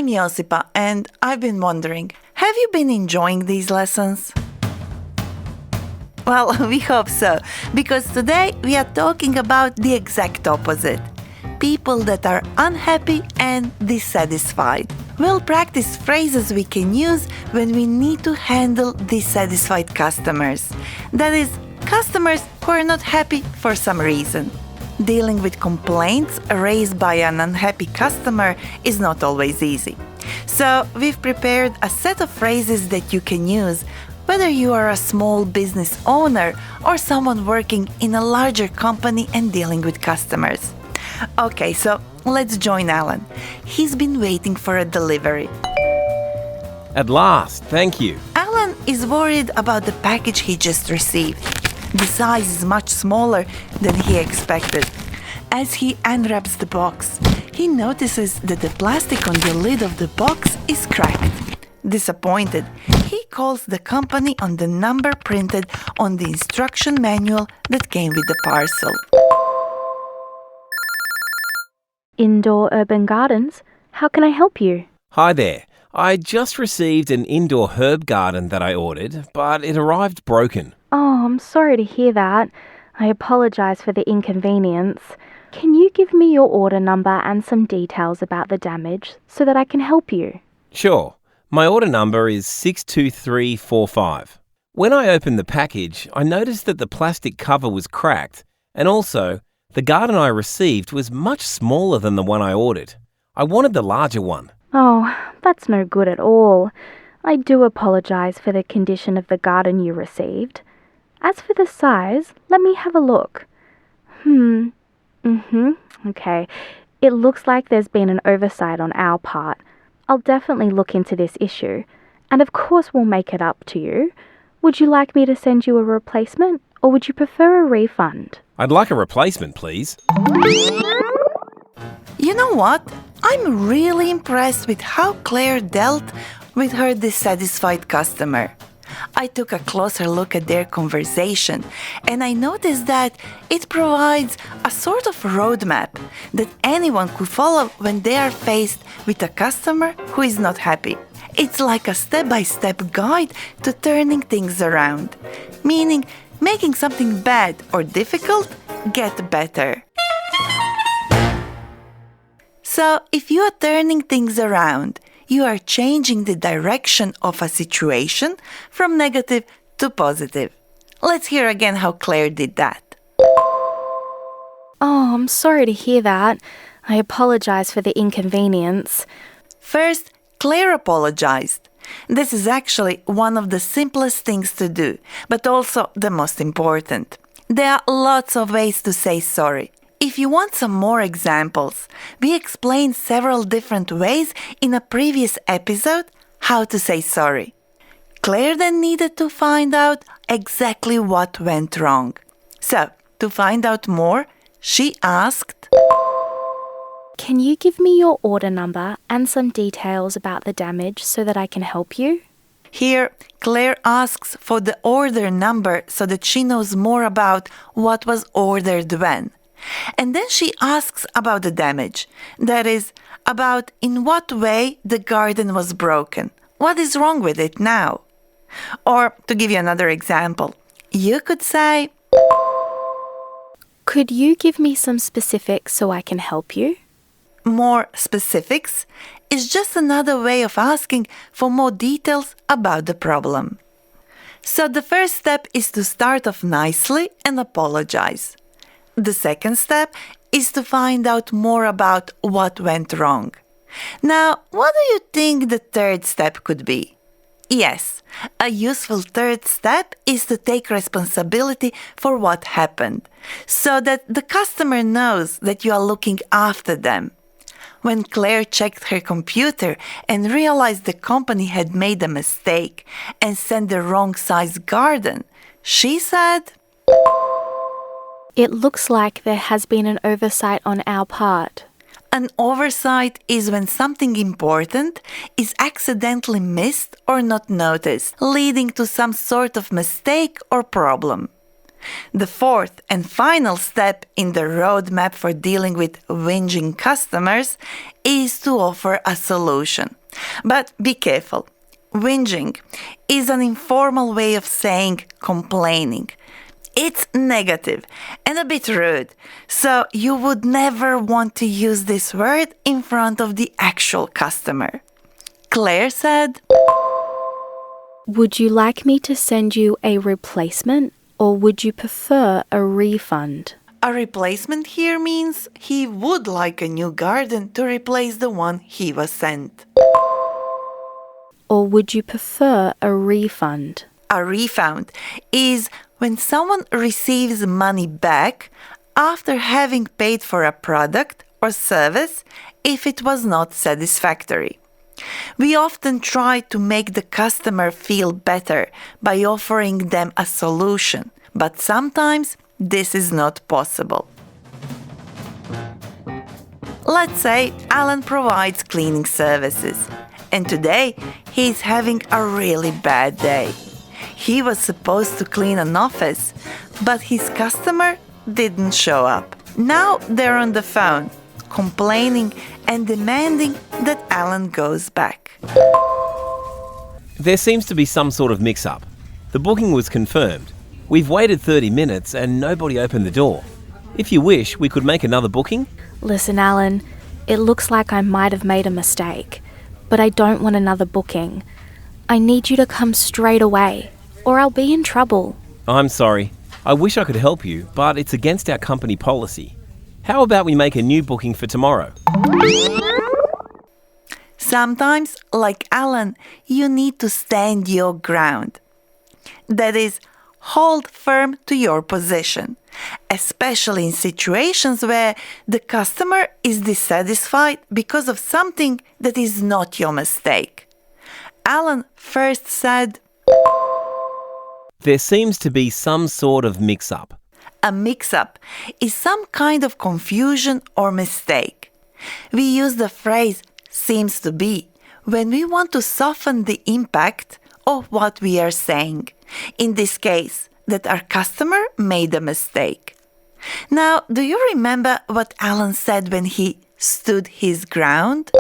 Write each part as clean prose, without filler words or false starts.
I'm Josipa, and I've been wondering, have you been enjoying these lessons? Well, we hope so, because today we are talking about the exact opposite. People that are unhappy and dissatisfied. We'll practice phrases we can use when we need to handle dissatisfied customers. That is, customers who are not happy for some reason. Dealing with complaints raised by an unhappy customer is not always easy. So, we've prepared a set of phrases that you can use whether you are a small business owner or someone working in a larger company and dealing with customers. Okay, so let's join Alan. He's been waiting for a delivery. At last, thank you. Alan is worried about the package he just received. The size is much smaller than he expected. As he unwraps the box, he notices that the plastic on the lid of the box is cracked. Disappointed, he calls the company on the number printed on the instruction manual that came with the parcel. Indoor Urban Gardens, how can I help you? Hi there. I just received an indoor herb garden that I ordered, but it arrived broken. Oh, I'm sorry to hear that. I apologise for the inconvenience. Can you give me your order number and some details about the damage so that I can help you? Sure. My order number is 62345. When I opened the package, I noticed that the plastic cover was cracked, and also, the garden I received was much smaller than the one I ordered. I wanted the larger one. Oh, that's no good at all. I do apologise for the condition of the garden you received. As for the size, let me have a look. Okay. It looks like there's been an oversight on our part. I'll definitely look into this issue. And of course we'll make it up to you. Would you like me to send you a replacement, or would you prefer a refund? I'd like a replacement, please. You know what? I'm really impressed with how Claire dealt with her dissatisfied customer. I took a closer look at their conversation, and I noticed that it provides a sort of roadmap that anyone could follow when they are faced with a customer who is not happy. It's like a step-by-step guide to turning things around, meaning making something bad or difficult get better. So, if you are turning things around, you are changing the direction of a situation from negative to positive. Let's hear again how Claire did that. Oh, I'm sorry to hear that. I apologise for the inconvenience. First, Claire apologized. This is actually one of the simplest things to do, but also the most important. There are lots of ways to say sorry. If you want some more examples, we explained several different ways in a previous episode how to say sorry. Claire then needed to find out exactly what went wrong. So, to find out more, she asked, Can you give me your order number and some details about the damage so that I can help you? Here, Claire asks for the order number so that she knows more about what was ordered when. And then she asks about the damage. That is, about in what way the garden was broken. What is wrong with it now? Or, to give you another example, you could say, Could you give me some specifics so I can help you? More specifics is just another way of asking for more details about the problem. So the first step is to start off nicely and apologize. The second step is to find out more about what went wrong. Now, what do you think the third step could be? Yes, a useful third step is to take responsibility for what happened, so that the customer knows that you are looking after them. When Claire checked her computer and realized the company had made a mistake and sent the wrong size garden, she said, It looks like there has been an oversight on our part. An oversight is when something important is accidentally missed or not noticed, leading to some sort of mistake or problem. The fourth and final step in the roadmap for dealing with whinging customers is to offer a solution. But be careful. Whinging is an informal way of saying complaining. It's negative and a bit rude, so you would never want to use this word in front of the actual customer. Claire said, Would you like me to send you a replacement, or would you prefer a refund? A replacement here means he would like a new garden to replace the one he was sent. Or would you prefer a refund? A refund is when someone receives money back after having paid for a product or service if it was not satisfactory. We often try to make the customer feel better by offering them a solution, but sometimes this is not possible. Let's say Alan provides cleaning services, and today he's having a really bad day. He was supposed to clean an office, but his customer didn't show up. Now they're on the phone, complaining and demanding that Alan goes back. There seems to be some sort of mix-up. The booking was confirmed. We've waited 30 minutes and nobody opened the door. If you wish, we could make another booking. Listen, Alan, it looks like I might have made a mistake, but I don't want another booking. I need you to come straight away, or I'll be in trouble. I'm sorry. I wish I could help you, but it's against our company policy. How about we make a new booking for tomorrow? Sometimes, like Alan, you need to stand your ground. That is, hold firm to your position, especially in situations where the customer is dissatisfied because of something that is not your mistake. Alan first said, There seems to be some sort of mix-up. A mix-up is some kind of confusion or mistake. We use the phrase seems to be when we want to soften the impact of what we are saying. In this case, that our customer made a mistake. Now, do you remember what Alan said when he stood his ground?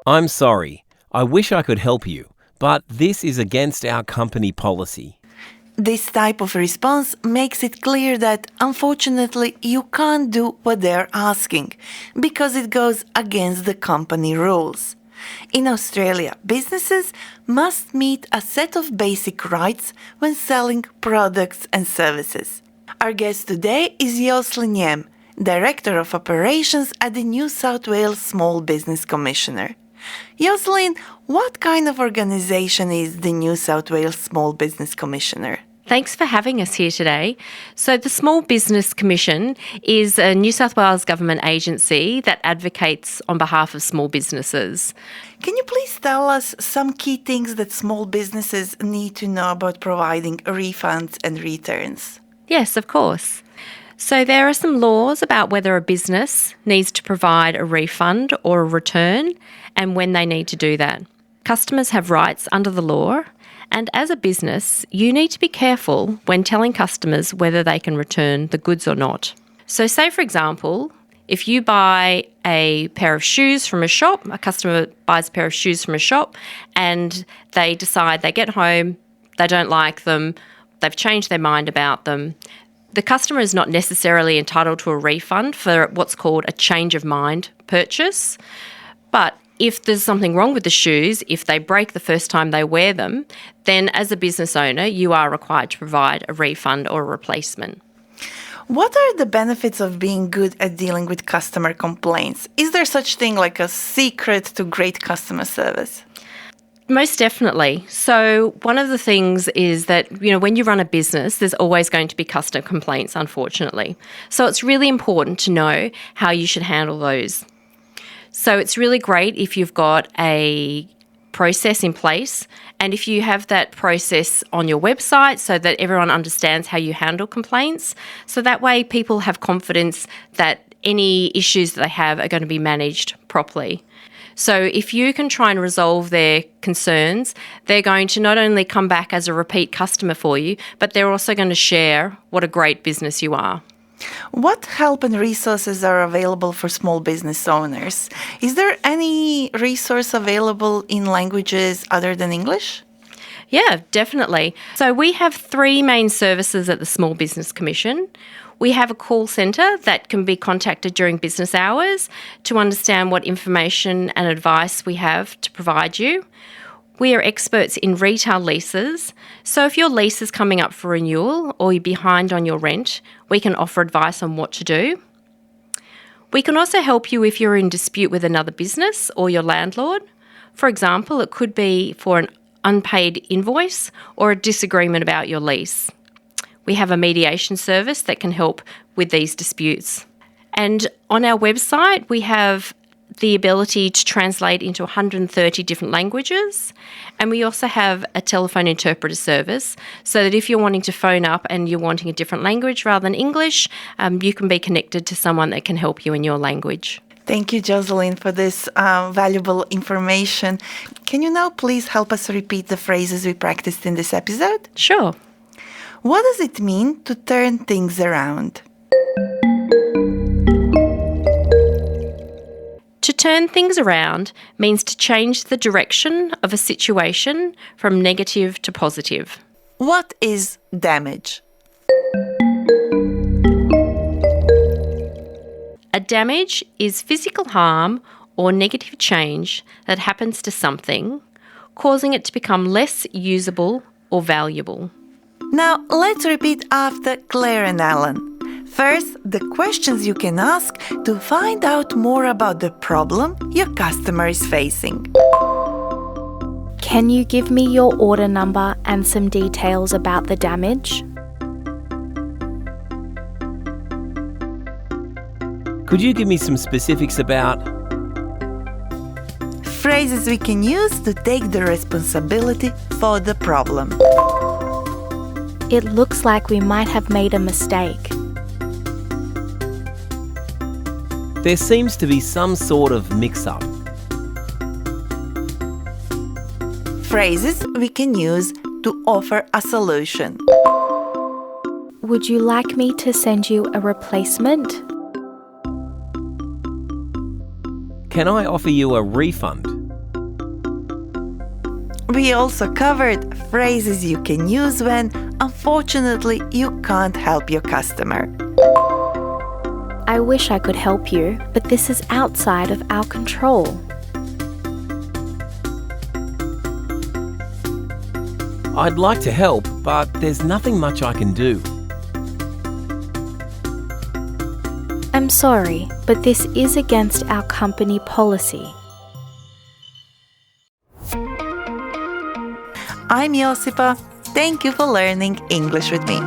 I'm sorry. I wish I could help you, but this is against our company policy. This type of response makes it clear that, unfortunately, you can't do what they're asking because it goes against the company rules. In Australia, businesses must meet a set of basic rights when selling products and services. Our guest today is Jocelyn Yem, Director of Operations at the New South Wales Small Business Commissioner. Jocelyn, what kind of organization is the New South Wales Small Business Commissioner? Thanks for having us here today. So the Small Business Commission is a New South Wales government agency that advocates on behalf of small businesses. Can you please tell us some key things that small businesses need to know about providing refunds and returns? Yes, of course. So there are some laws about whether a business needs to provide a refund or a return and when they need to do that. Customers have rights under the law, and as a business, you need to be careful when telling customers whether they can return the goods or not. So say, for example, if you buy a pair of shoes from a shop, a customer buys a pair of shoes from a shop, and they decide they get home, they don't like them, they've changed their mind about them, the customer is not necessarily entitled to a refund for what's called a change of mind purchase. But if there's something wrong with the shoes, if they break the first time they wear them, then as a business owner, you are required to provide a refund or a replacement. What are the benefits of being good at dealing with customer complaints? Is there such thing like a secret to great customer service? Most definitely. So one of the things is that, when you run a business, there's always going to be customer complaints, unfortunately. So it's really important to know how you should handle those. So it's really great if you've got a process in place and if you have that process on your website so that everyone understands how you handle complaints. So that way people have confidence that any issues that they have are going to be managed properly. So if you can try and resolve their concerns, they're going to not only come back as a repeat customer for you, but they're also going to share what a great business you are. What help and resources are available for small business owners? Is there any resource available in languages other than English? Yeah, definitely. So we have 3 main services at the Small Business Commission. We have a call centre that can be contacted during business hours to understand what information and advice we have to provide you. We are experts in retail leases, so if your lease is coming up for renewal or you're behind on your rent, we can offer advice on what to do. We can also help you if you're in dispute with another business or your landlord. For example, it could be for an unpaid invoice or a disagreement about your lease. We have a mediation service that can help with these disputes. And on our website, we have the ability to translate into 130 different languages. And we also have a telephone interpreter service so that if you're wanting to phone up and you're wanting a different language rather than English, you can be connected to someone that can help you in your language. Thank you, Jocelyn, for this valuable information. Can you now please help us repeat the phrases we practiced in this episode? Sure. What does it mean to turn things around? To turn things around means to change the direction of a situation from negative to positive. What is damage? A damage is physical harm or negative change that happens to something, causing it to become less usable or valuable. Now, let's repeat after Claire and Alan. First, the questions you can ask to find out more about the problem your customer is facing. Can you give me your order number and some details about the damage? Could you give me some specifics about... Phrases we can use to take the responsibility for the problem. It looks like we might have made a mistake. There seems to be some sort of mix-up. Phrases we can use to offer a solution. Would you like me to send you a replacement? Can I offer you a refund? We also covered phrases you can use when, unfortunately, you can't help your customer. I wish I could help you, but this is outside of our control. I'd like to help, but there's nothing much I can do. I'm sorry, but this is against our company policy. I'm Josipa. Thank you for learning English with me.